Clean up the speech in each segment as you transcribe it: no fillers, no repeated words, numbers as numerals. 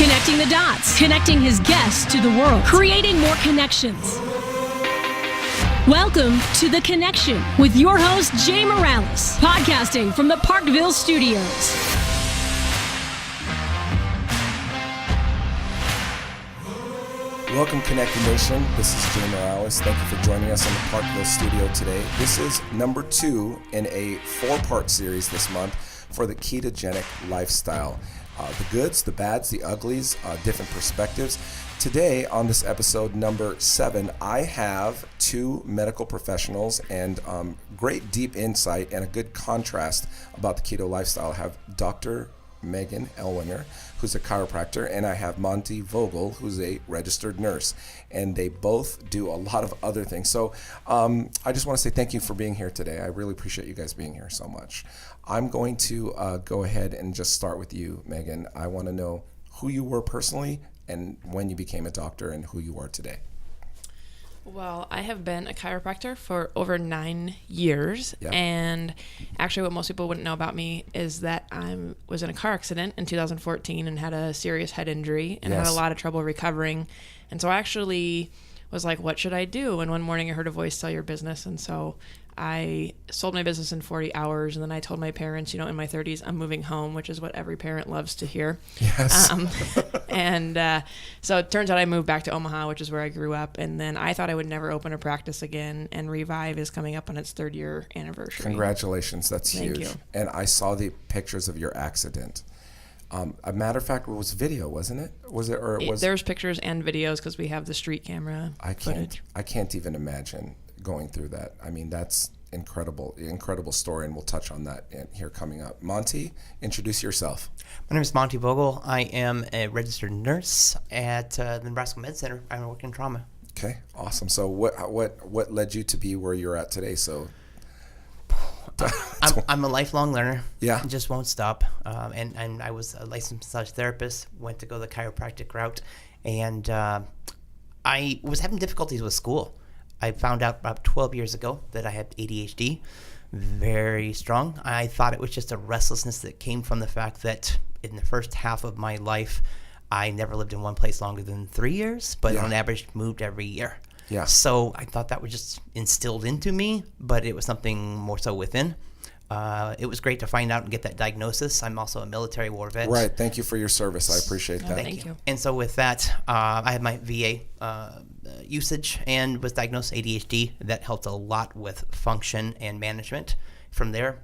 Connecting the dots, connecting his guests to the world, creating more connections. Welcome to The Connection with your host, Jay Miralles, podcasting from the Parkville Studios. Welcome, Connected Nation. This is Jay Miralles. Thank you for joining us on the Parkville Studio today. This is number 2 in a 4-part series this month for the ketogenic lifestyle. The goods, the bads, the uglies, different perspectives. Today, on this episode number 7, I have 2 medical professionals and great deep insight and a good contrast about the keto lifestyle. I have Dr. Meghan Ellwanger, who's a chiropractor, and I have Monte Vogel, who's a registered nurse, and they both do a lot of other things. So I just want to say thank you for being here today. I really appreciate you guys being here so much. I'm going to go ahead and just start with you, Meghan. I want to know who you were personally and when you became a doctor and who you are today. Well, I have been a chiropractor for over 9 years, and actually what most people wouldn't know about me is that I was in a car accident in 2014 and had a serious head injury and had a lot of trouble recovering. And so I actually was like, what should I do? And one morning I heard a voice, sell your business. And so I sold my business in 40 hours, and then I told my parents, in my 30s, I'm moving home, which is what every parent loves to hear. Yes. So it turns out I moved back to Omaha, which is where I grew up, and then I thought I would never open a practice again, and Revive is coming up on its 3rd year anniversary. Congratulations. That's huge. Thank you. And I saw the pictures of your accident. A matter of fact, it was video, wasn't it? Was it, or it was? There's pictures and videos because we have the street camera footage. I can't even imagine going through that. I mean, that's incredible story, and we'll touch on that here coming up. Monte, introduce yourself. My name is Monte Vogel. I am a registered nurse at the Nebraska Med Center. I work in trauma. Okay, awesome. So what led you to be where you're at today? So I'm a lifelong learner. Yeah. I just won't stop. And I was a licensed massage therapist, went to go the chiropractic route, and I was having difficulties with school. I found out about 12 years ago that I had ADHD, very strong. I thought it was just a restlessness that came from the fact that in the first half of my life, I never lived in one place longer than 3 years, but on average moved every year. Yeah. So I thought that was just instilled into me, but it was something more so within. It was great to find out and get that diagnosis. I'm also a military war vet. Right. Thank you for your service. I appreciate that. Thank you. And so with that, I had my VA usage and was diagnosed ADHD. That helped a lot with function and management. From there,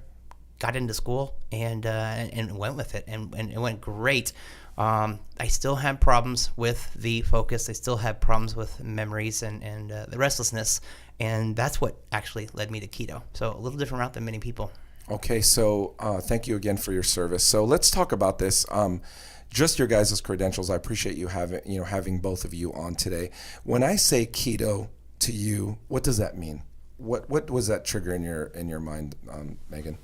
got into school and went with it, and it went great. I still have problems with the focus. I still have problems with memories and the restlessness, and that's what actually led me to keto. So a little different route than many people. Okay, so thank you again for your service. So let's talk about this. Just your guys' credentials. I appreciate you having both of you on today. When I say keto to you, what does that mean? What was that trigger in your mind, Meghan?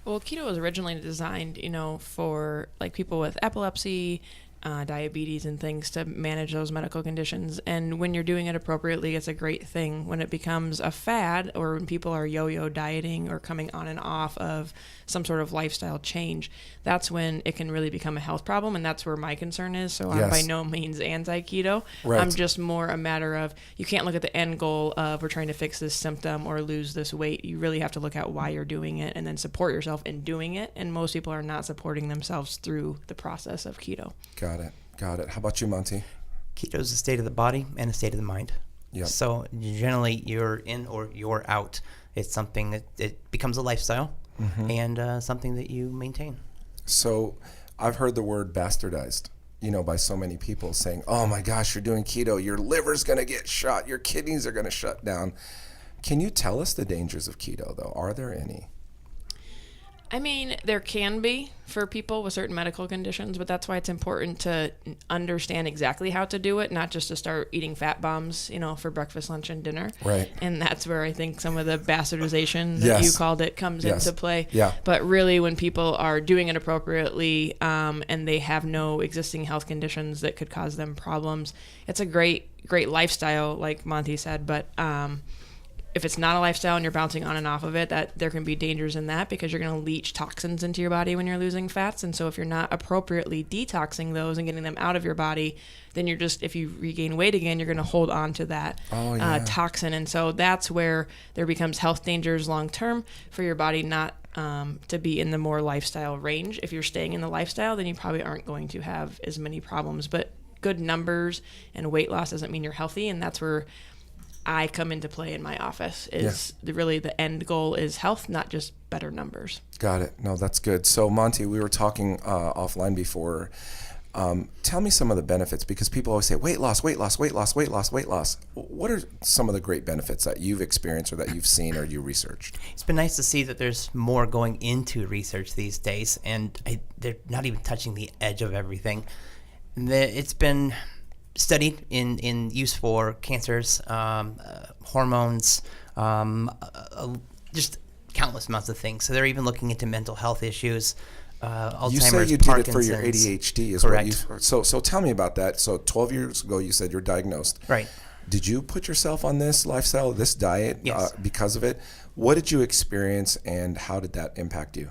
Well, keto was originally designed, for like people with epilepsy, diabetes and things to manage those medical conditions. And when you're doing it appropriately, it's a great thing. When it becomes a fad, or when people are yo-yo dieting or coming on and off of some sort of lifestyle change, that's when it can really become a health problem. And that's where my concern is. So I'm by no means anti-keto. Right. I'm just more a matter of, you can't look at the end goal of we're trying to fix this symptom or lose this weight. You really have to look at why you're doing it and then support yourself in doing it. And most people are not supporting themselves through the process of keto. Got it. How about you, Monte? Keto is a state of the body and a state of the mind. Yep. So generally, you're in or you're out. It's something that it becomes a lifestyle and something that you maintain. So I've heard the word bastardized, by so many people saying, oh my gosh, you're doing keto. Your liver's going to get shot. Your kidneys are going to shut down. Can you tell us the dangers of keto, though? Are there any? I mean, there can be for people with certain medical conditions, but that's why it's important to understand exactly how to do it, not just to start eating fat bombs, for breakfast, lunch, and dinner. Right. And that's where I think some of the bastardization that you called it comes into play. Yeah. But really, when people are doing it appropriately and they have no existing health conditions that could cause them problems, it's a great lifestyle, like Monte said, but if it's not a lifestyle and you're bouncing on and off of it, that there can be dangers in that because you're going to leach toxins into your body when you're losing fats. And so if you're not appropriately detoxing those and getting them out of your body, then you're just, if you regain weight again, you're going to hold on to that toxin. And so that's where there becomes health dangers long term for your body not to be in the more lifestyle range. If you're staying in the lifestyle, then you probably aren't going to have as many problems. But good numbers and weight loss doesn't mean you're healthy. And that's where I come into play in my office is really the end goal is health, not just better numbers. Got it. No, that's good. So Monte, we were talking offline before. Tell me some of the benefits, because people always say weight loss, weight loss, weight loss, weight loss, weight loss. What are some of the great benefits that you've experienced or that you've seen or you researched? It's been nice to see that there's more going into research these days, and they're not even touching the edge of everything. It's been studied in use for cancers, hormones, just countless amounts of things. So they're even looking into mental health issues, Alzheimer's, you say you Parkinson's. did it for your ADHD, is correct. What you, so tell me about that. So 12 years ago, you said you're diagnosed. Right. Did you put yourself on this lifestyle, this diet, yes. Because of it? What did you experience, and how did that impact you?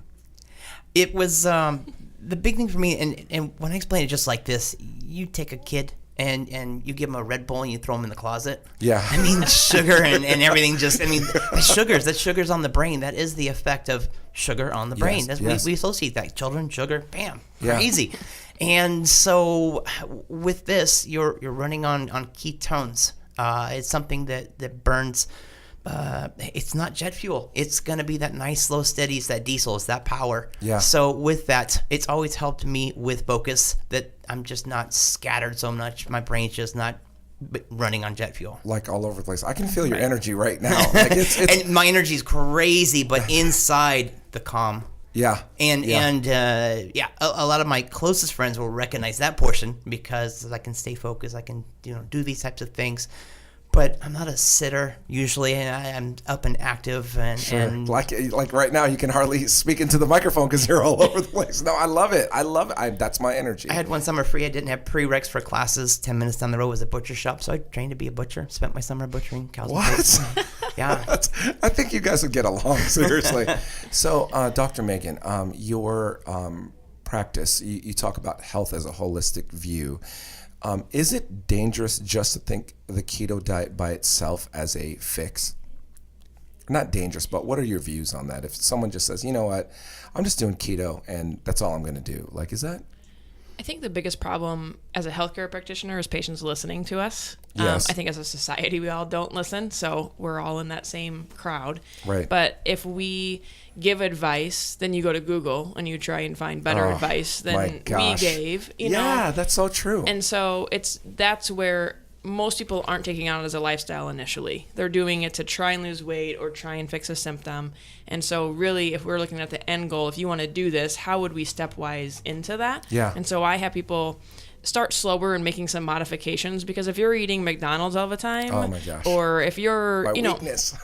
It was the big thing for me, and when I explain it just like this, you take a kid and you give them a Red Bull and you throw them in the closet. Yeah. I mean, sugar and everything that's sugars on the brain. That is the effect of sugar on the brain. Yes. We associate that. Children, sugar, bam, Yeah. crazy. And so with this, you're running on ketones. It's something that burns. It's not jet fuel. It's going to be that nice, slow, steady. It's that diesel. It's that power. Yeah. So with that, it's always helped me with focus, that I'm just not scattered so much. My brain's just not running on jet fuel. Like all over the place. I can feel your energy right now. Like it's and my energy is crazy, but inside the calm. Yeah. And a lot of my closest friends will recognize that portion because I can stay focused. I can do these types of things. But I'm not a sitter usually, and I'm up and active. Sure. And like right now, you can hardly speak into the microphone because you're all over the place. No, I love it. That's my energy. I had one summer free. I didn't have prereqs for classes. 10 minutes down the road was a butcher shop, so I trained to be a butcher. Spent my summer butchering cows. What? Yeah. I think you guys would get along, seriously. So, Dr. Meghan, your practice, you talk about health as a holistic view. Is it dangerous just to think the keto diet by itself as a fix? Not dangerous, but what are your views on that? If someone just says, you know what, I'm just doing keto and that's all I'm going to do. Like, is that? I think the biggest problem as a healthcare practitioner is patients listening to us. Yes. I think as a society, we all don't listen, so we're all in that same crowd. Right. But if we give advice, then you go to Google and you try and find better advice than we gave. You know? That's so true. And so that's where most people aren't taking on it as a lifestyle initially. They're doing it to try and lose weight or try and fix a symptom. And so really, if we're looking at the end goal, if you want to do this, how would we stepwise into that? Yeah. And so I have people start slower and making some modifications, because if you're eating McDonald's all the time, oh my gosh, or if you're, weakness.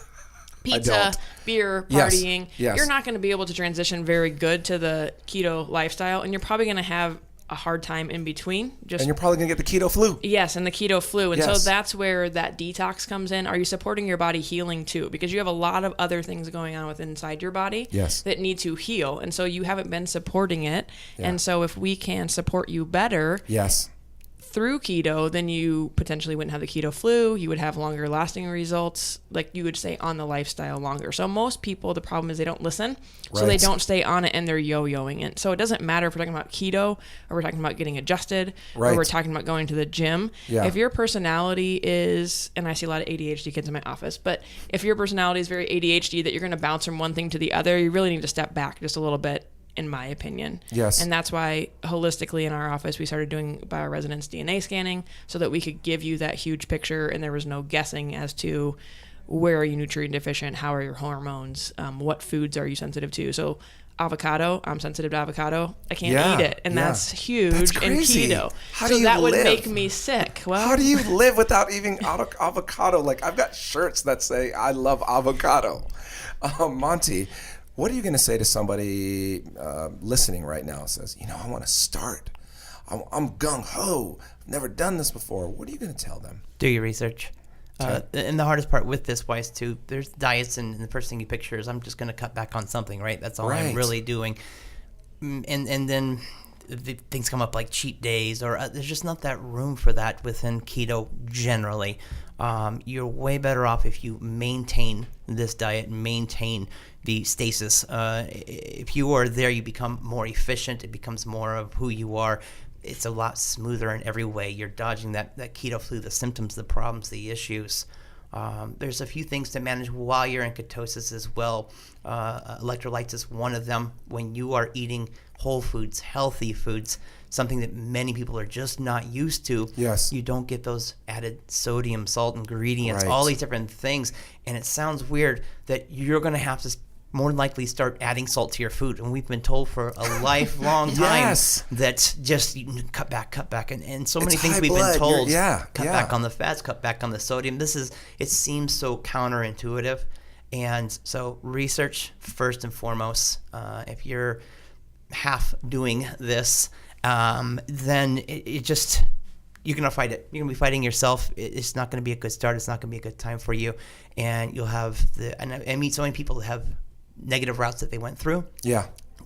Pizza, beer, partying, yes. You're not going to be able to transition very good to the keto lifestyle, and you're probably going to have a hard time in between. And you're probably going to get the keto flu. Yes, and the keto flu. And yes. so that's where that detox comes in. Are you supporting your body healing too? Because you have a lot of other things going on inside your body that need to heal. And so you haven't been supporting it. Yeah. And so if we can support you better through keto, then you potentially wouldn't have the keto flu. You would have longer lasting results, like you would stay on the lifestyle longer. So most people, the problem is they don't listen. So they don't stay on it and they're yo-yoing it. So it doesn't matter if we're talking about keto or we're talking about getting adjusted or we're talking about going to the gym. Yeah. If your personality is, and I see a lot of ADHD kids in my office, but if your personality is very ADHD that you're going to bounce from one thing to the other, you really need to step back just a little bit, in my opinion. Yes. And that's why holistically in our office, we started doing bioresonance DNA scanning so that we could give you that huge picture and there was no guessing as to where are you nutrient deficient, how are your hormones, what foods are you sensitive to. So avocado, I'm sensitive to avocado. I can't eat it. And that's huge in keto. So that would make me sick. Well, how do you live without eating avocado? Like, I've got shirts that say I love avocado. Monte, what are you going to say to somebody listening right now who says, I want to start. I'm gung-ho. I've never done this before. What are you going to tell them? Do your research. And the hardest part with this, Weiss, too, there's diets, and the first thing you picture is I'm just going to cut back on something, right? That's all I'm really doing. And then the things come up like cheat days, or there's just not that room for that within keto generally. You're way better off if you maintain this diet, maintain the stasis. If you are there, you become more efficient. It becomes more of who you are. It's a lot smoother in every way. You're dodging that keto flu, the symptoms, the problems, the issues. There's a few things to manage while you're in ketosis as well. Electrolytes is one of them. When you are eating whole foods, healthy foods, something that many people are just not used to, you don't get those added sodium, salt, ingredients, all these different things. And it sounds weird that you're going to have to more than likely start adding salt to your food. And we've been told for a lifelong time that just cut back. And so many things we've been told, cut back on the fats, cut back on the sodium. It seems so counterintuitive. And so research first and foremost. If you're half doing this, then it just, you're going to fight it. You're going to be fighting yourself. It's not going to be a good start. It's not going to be a good time for you. And you'll have and I meet so many people that have negative routes that they went through.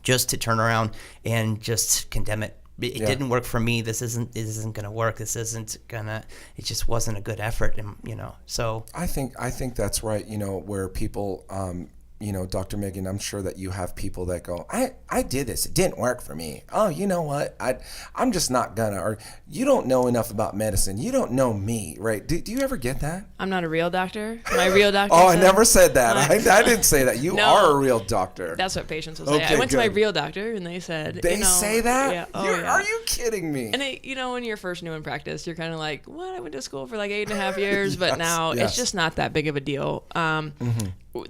Just to turn around and just condemn it. It didn't work for me. This isn't going to work. It just wasn't a good effort. And, so. I think that's right. Where people, Dr. Meghan, I'm sure that you have people that go, I did this. It didn't work for me. Oh, you know what? I'm just not gonna. Or you don't know enough about medicine. You don't know me, right? Do you ever get that? I'm not a real doctor. My real doctor I never said that. I didn't say that. You are a real doctor. That's what patients will say. I went to my real doctor and they said. They say that? Yeah. Are you kidding me? And when you're first new in practice, you're kind of like, what? I went to school for like 8.5 years, but now it's just not that big of a deal.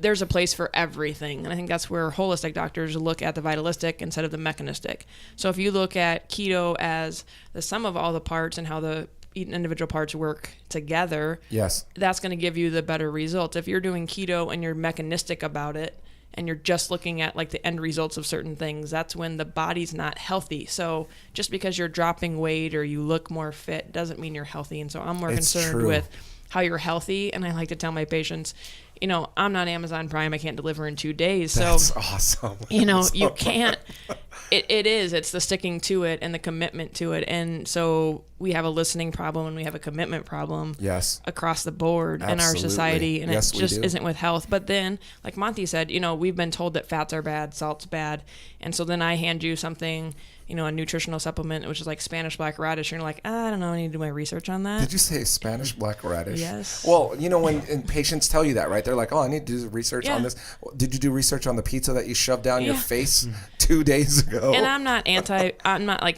There's a place for everything. And I think that's where holistic doctors look at the vitalistic instead of the mechanistic. So if you look at keto as the sum of all the parts and how the individual parts work together, that's going to give you the better results. If you're doing keto and you're mechanistic about it and you're just looking at like the end results of certain things, that's when the body's not healthy. So just because you're dropping weight or you look more fit doesn't mean you're healthy. And so I'm more concerned with how you're healthy. And I like to tell my patients, I'm not Amazon Prime. I can't deliver in 2 days. So that's awesome. You can't. It's the sticking to it and the commitment to it. And so we have a listening problem and we have a commitment problem across the board in our society. And it just isn't with health. But then, like Monte said, we've been told that fats are bad, salt's bad. And so then I hand you something, a nutritional supplement, which is like Spanish black radish. And you're like, I don't know, I need to do my research on that. Did you say Spanish black radish? Yes. Well, when patients tell you that, right? They're like, oh, I need to do research on this. Did you do research on the pizza that you shoved down your face 2 days ago? And I'm not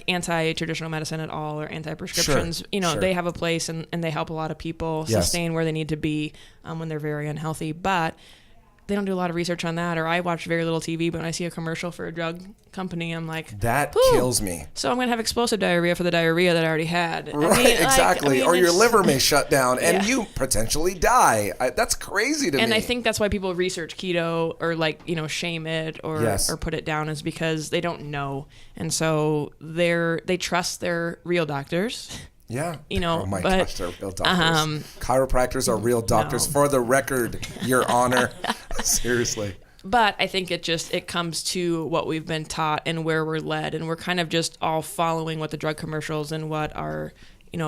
anti-traditional medicine at all or anti-prescriptions. They have a place and they help a lot of people sustain where they need to be when they're very unhealthy. But they don't do a lot of research on that, or I watch very little TV, but when I see a commercial for a drug company, I'm like, that kills me. So I'm going to have explosive diarrhea for the diarrhea that I already had. Right, exactly. Or your liver may shut down and you potentially die. That's crazy to me. And I think that's why people research keto or shame it or put it down, is because they don't know. And so they trust their real doctors. Yeah. Oh my gosh, they're real doctors. Chiropractors are real doctors, for the record, Your Honor. Seriously. But I think it comes to what we've been taught and where we're led, and we're kind of just all following what the drug commercials and what our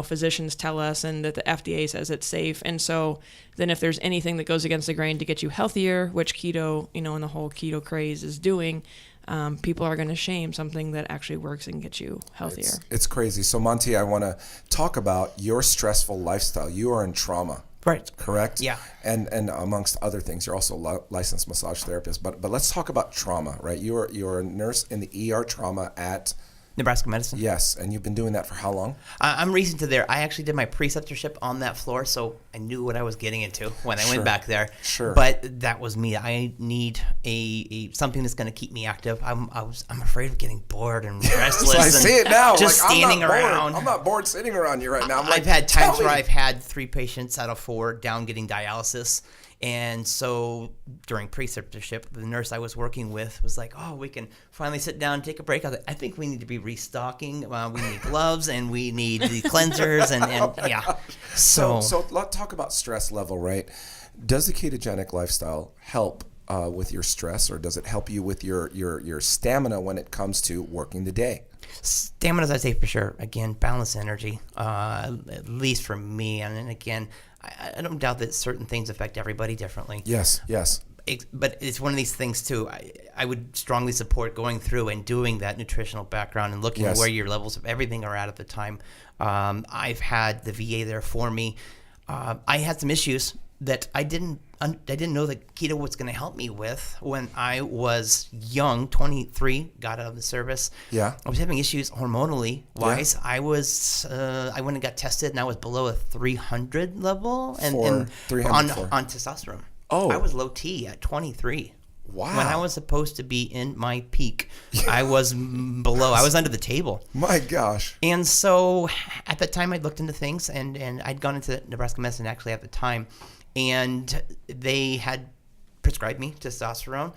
physicians tell us, and that the FDA says it's safe. And so then if there's anything that goes against the grain to get you healthier, which keto, and the whole keto craze is doing, people are going to shame something that actually works and gets you healthier. It's crazy. So Monte, I want to talk about your stressful lifestyle. You are in trauma. Right. Correct? Yeah. And amongst other things, you're also a licensed massage therapist. But let's talk about trauma, right? You're a nurse in the ER trauma at Nebraska Medicine. Yes, and you've been doing that for how long? I'm recent to there. I actually did my preceptorship on that floor, so I knew what I was getting into when I went back there. Sure. But that was me. I need a something that's going to keep me active. I'm afraid of getting bored and restless. I see it now. Just standing around. I'm not bored sitting around you right now. I've had times where I've had 3 patients out of 4 down getting dialysis. And so during preceptorship, the nurse I was working with was like, "Oh, we can finally sit down and take a break." I was like, "I think we need to be restocking. We need gloves and we need the cleansers and yeah." So let's talk about stress level, right? Does the ketogenic lifestyle help with your stress, or does it help you with your stamina when it comes to working the day? Stamina, as I say, for sure. Again, balanced energy, at least for me. And then again, I don't doubt that certain things affect everybody differently. Yes. But it's one of these things too. I would strongly support going through and doing that nutritional background and looking at where your levels of everything are at the time. I've had the VA there for me. I had some issues that I didn't know that keto was going to help me with when I was young, 23, got out of the service. Yeah. I was having issues hormonally wise. Yeah. I went and got tested and I was below a 300 level on testosterone. Oh. I was low T at 23. Wow. When I was supposed to be in my peak, I was below. I was under the table. My gosh. And so at that time, I'd looked into things, and I'd gone into Nebraska medicine actually at the time, and they had prescribed me testosterone.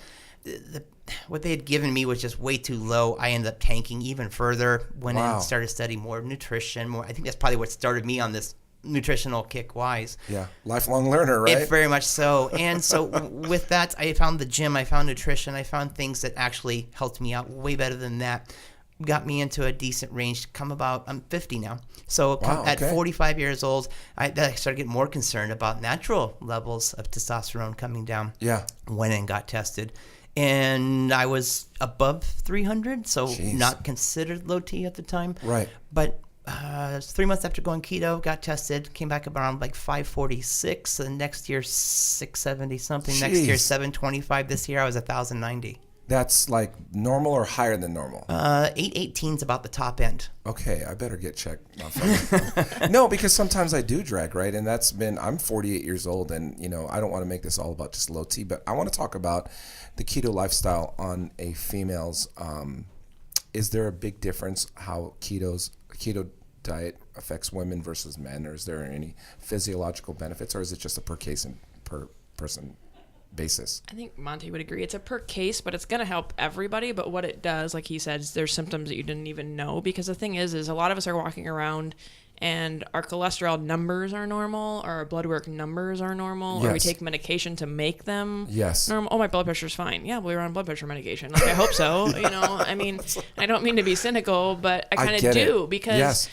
What they had given me was just way too low. I ended up tanking even further. Went in and started studying more nutrition. I think that's probably what started me on this nutritional kick wise. Yeah. Lifelong learner, right? Very much so. And so with that, I found the gym, I found nutrition, I found things that actually helped me out way better than that. Got me into a decent range. I'm 50 now. So at 45 years old, I started getting more concerned about natural levels of testosterone coming down. Yeah. Went and got tested. And I was above 300, so not considered low T at the time. Right. But 3 months after going keto, got tested, came back around like 546. And next year, 670 something. Next year, 725. This year, I was 1,090. That's like normal or higher than normal? 818 is about the top end. Okay, I better get checked. No, because sometimes I do drag, right? And I'm 48 years old, and I don't want to make this all about just low T, but I want to talk about the keto lifestyle on a female's. Is there a big difference how keto diet affects women versus men, or is there any physiological benefits, or is it just a per case and per person basis? I think Monte would agree. It's a per case, but it's going to help everybody. But what it does, like he said, is there's symptoms that you didn't even know, because the thing is a lot of us are walking around and our cholesterol numbers are normal, or our blood work numbers are normal, or we take medication to make them normal. Oh, my blood pressure's fine. Yeah, well, you're on blood pressure medication. Like, I hope so. I mean, I don't mean to be cynical, but I kind of do, because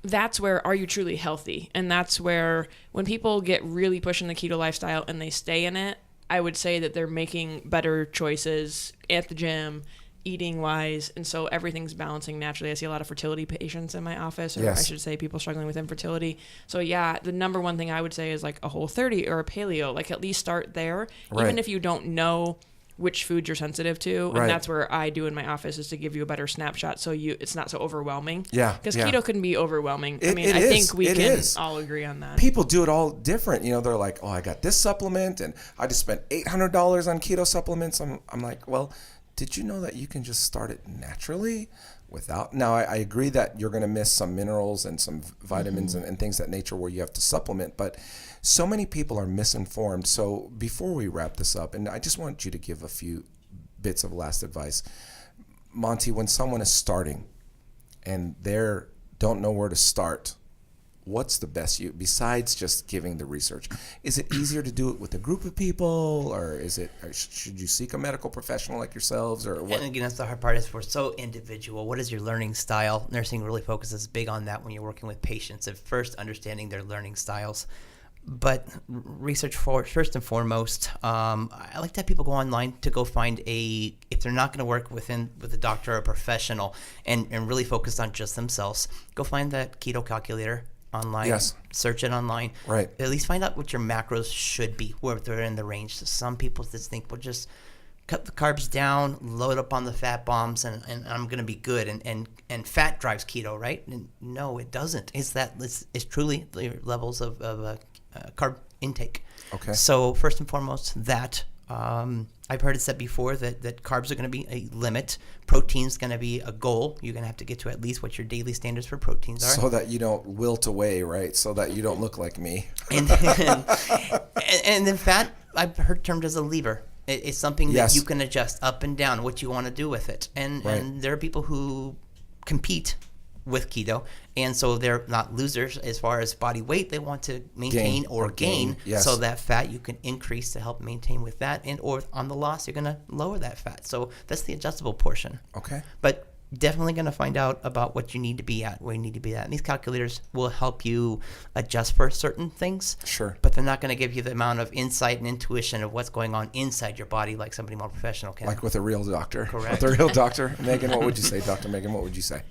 that's where, are you truly healthy? And that's where, when people get really pushing the keto lifestyle and they stay in it, I would say that they're making better choices at the gym, eating wise, and so everything's balancing naturally. I see a lot of fertility patients in my office, or I should say people struggling with infertility. So the number one thing I would say is like a Whole30 or a paleo. Like, at least start there, even if you don't know which foods you're sensitive to. And that's where I do in my office, is to give you a better snapshot, so it's not so overwhelming. Because keto can be overwhelming. I think we can all agree on that. People do it all different. They're like, oh, I got this supplement and I just spent $800 on keto supplements. I'm like, well, did you know that you can just start it naturally without? Now, I agree that you're going to miss some minerals and some vitamins and things of that nature where you have to supplement, but so many people are misinformed. So before we wrap this up, and I just want you to give a few bits of last advice. Monte, when someone is starting and they don't know where to start, what's the best besides just giving the research? Is it easier to do it with a group of people, or should you seek a medical professional like yourselves, or what? And again, that's the hard part, is we're so individual. What is your learning style? Nursing really focuses big on that when you're working with patients, at first understanding their learning styles. But research first and foremost. I like to have people go online to go find if they're not going to work with a doctor or a professional and really focus on just themselves, go find that keto calculator online, search it online, at least find out what your macros should be, where they're in the range. So some people just think, well, just cut the carbs down, load up on the fat bombs, and I'm going to be good. And fat drives keto, right? And no, it doesn't. It's truly the levels of carb intake. Okay. So first and foremost, that. I've heard it said before that carbs are going to be a limit. Protein's going to be a goal. You're going to have to get to at least what your daily standards for proteins are. So that you don't wilt away, right? So that you don't look like me. And then fat, I've heard termed as a lever. It's something that you can adjust up and down what you want to do with it. And there are people who compete with keto, and so they're not losers as far as body weight. They want to maintain or gain. Yes. So that fat you can increase to help maintain with that, and or on the loss you're going to lower that fat. So that's the adjustable portion. Okay. But definitely going to find out about what you need to be at, where you need to be at. And these calculators will help you adjust for certain things. Sure. But they're not going to give you the amount of insight and intuition of what's going on inside your body like somebody more professional can. Like with a real doctor. Correct. With a real doctor. Meghan, what would you say? Dr. Meghan, what would you say?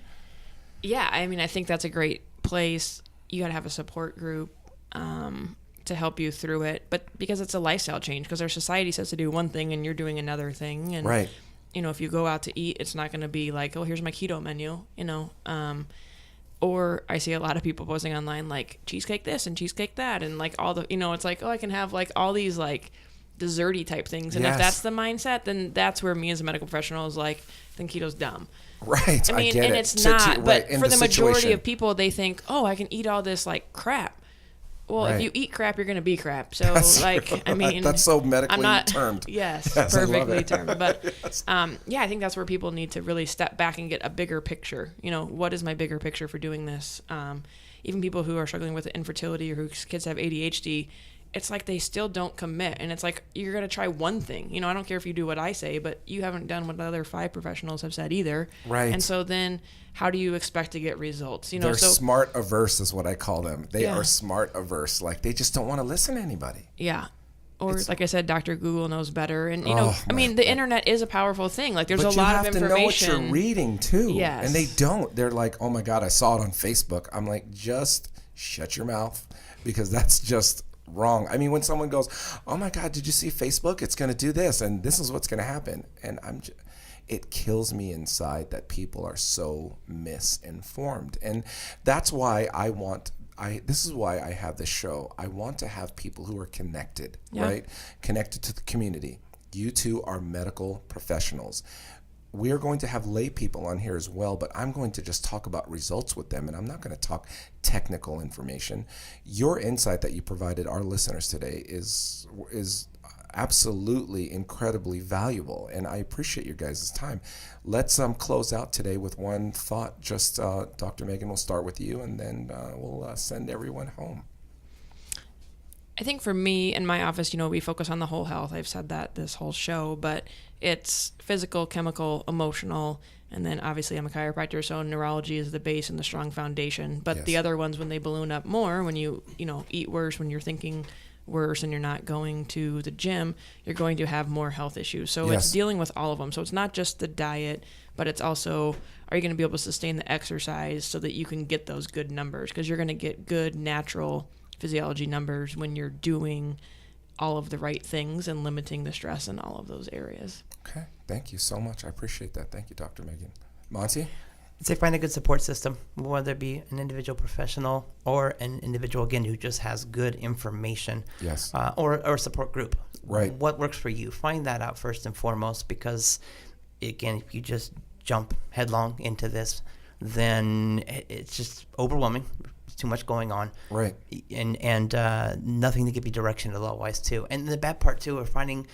Yeah, I mean, I think that's a great place. You got to have a support group to help you through it. But because it's a lifestyle change, because our society says to do one thing and you're doing another thing. And right. You know, if you go out to eat, it's not going to be like, oh, here's my keto menu, you know. Or I see a lot of people posting online like cheesecake this and cheesecake that, and like all the, you know, it's like, oh, I can have like all these like desserty type things. And if that's the mindset, then that's where me as a medical professional is like, then keto's dumb. Right. I mean, get and it. it's not, but for the majority situation. of people, they think, oh, I can eat all this like crap. Well, Right. if you eat crap, you're going to be crap. So, I mean, that's so medically I'm not, termed. Yes, Yes, I love perfectly it. termed. But yeah, I think that's where people need to really step back and get a bigger picture. You know, what is my bigger picture for doing this? Even people who are struggling with infertility or whose kids have ADHD, it's like they still don't commit. And it's like, you're going to try one thing. You know, I don't care if you do what I say, but you haven't done what the other 5 professionals have said either. Right. And so then how do you expect to get results? You know, They're so smart averse is what I call them. They Yeah. are smart averse. Like they just don't want to listen to anybody. yeah. Or like I said, Dr. Google knows better. And, you know, I mean, the internet is a powerful thing. Like there's But a lot of you have to know what information. you're reading too. Yes. And they don't. They're like, oh my God, I saw it on Facebook. I'm like, just shut your mouth, because that's just wrong. I mean, when someone goes, oh my God, did you see Facebook? It's going to do this and this is what's going to happen. And it kills me inside that people are so misinformed. And that's why this is why I have this show. I want to have people who are connected, right? Connected to the community. You two are medical professionals. We are going to have lay people on here as well, but I'm going to just talk about results with them, and I'm not going to talk technical information. Your insight that you provided our listeners today is absolutely incredibly valuable, and I appreciate your guys' time. Let's close out today with one thought. Just Dr. Meghan, we'll start with you, and then we'll send everyone home. I think for me in my office, you know, we focus on the whole health. I've said that this whole show, but it's physical, chemical, emotional, and then obviously I'm a chiropractor, so neurology is the base and the strong foundation. But the other ones, when they balloon up more, when you eat worse, when you're thinking worse and you're not going to the gym, you're going to have more health issues. So it's dealing with all of them. So it's not just the diet, but it's also, are you going to be able to sustain the exercise so that you can get those good numbers? Because you're going to get good natural physiology numbers when you're doing all of the right things and limiting the stress in all of those areas. Okay. Thank you so much. I appreciate that. Thank you, Dr. Meghan. Monte? I'd say find a good support system, whether it be an individual professional or an individual, again, who just has good information. Yes. Or a support group. Right. What works for you? Find that out first and foremost, because, again, if you just jump headlong into this, then it's just overwhelming. Too much going on, right? And nothing to give you direction otherwise too. And the bad part too, we're finding,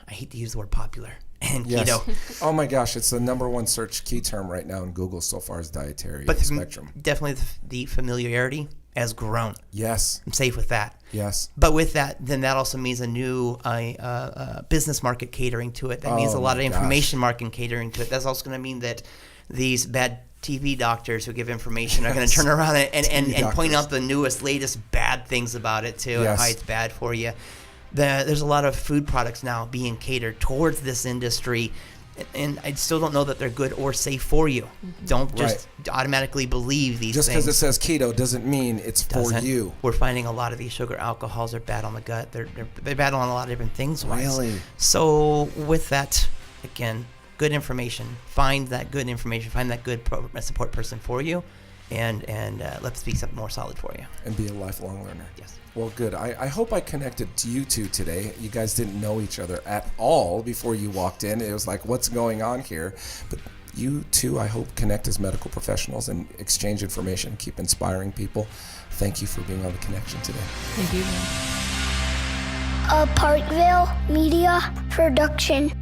I hate to use the word popular and keto. Oh my gosh, it's the #1 search key term right now in Google so far as dietary spectrum. Definitely the familiarity has grown. Yes, I'm safe with that. Yes, but with that, then that also means a new business market catering to it. That means a lot of information marketing catering to it. That's also going to mean that these bad TV doctors who give information are going to turn around and point out the newest, latest bad things about it too, and how it's bad for you. There's a lot of food products now being catered towards this industry, and I still don't know that they're good or safe for you. Mm-hmm. Don't just automatically believe these things. Just because it says keto doesn't mean it's for you. We're finding a lot of these sugar alcohols are bad on the gut. They're bad on a lot of different things. Really? So with that, again, good information. Find that good information. Find that good support person for you, and let's be something more solid for you. And be a lifelong learner. Yes. Well, good. I hope I connected to you two today. You guys didn't know each other at all before you walked in. It was like, what's going on here? But you two, I hope, connect as medical professionals and exchange information, keep inspiring people. Thank you for being on The Connection today. Thank you. a Parkville Media production.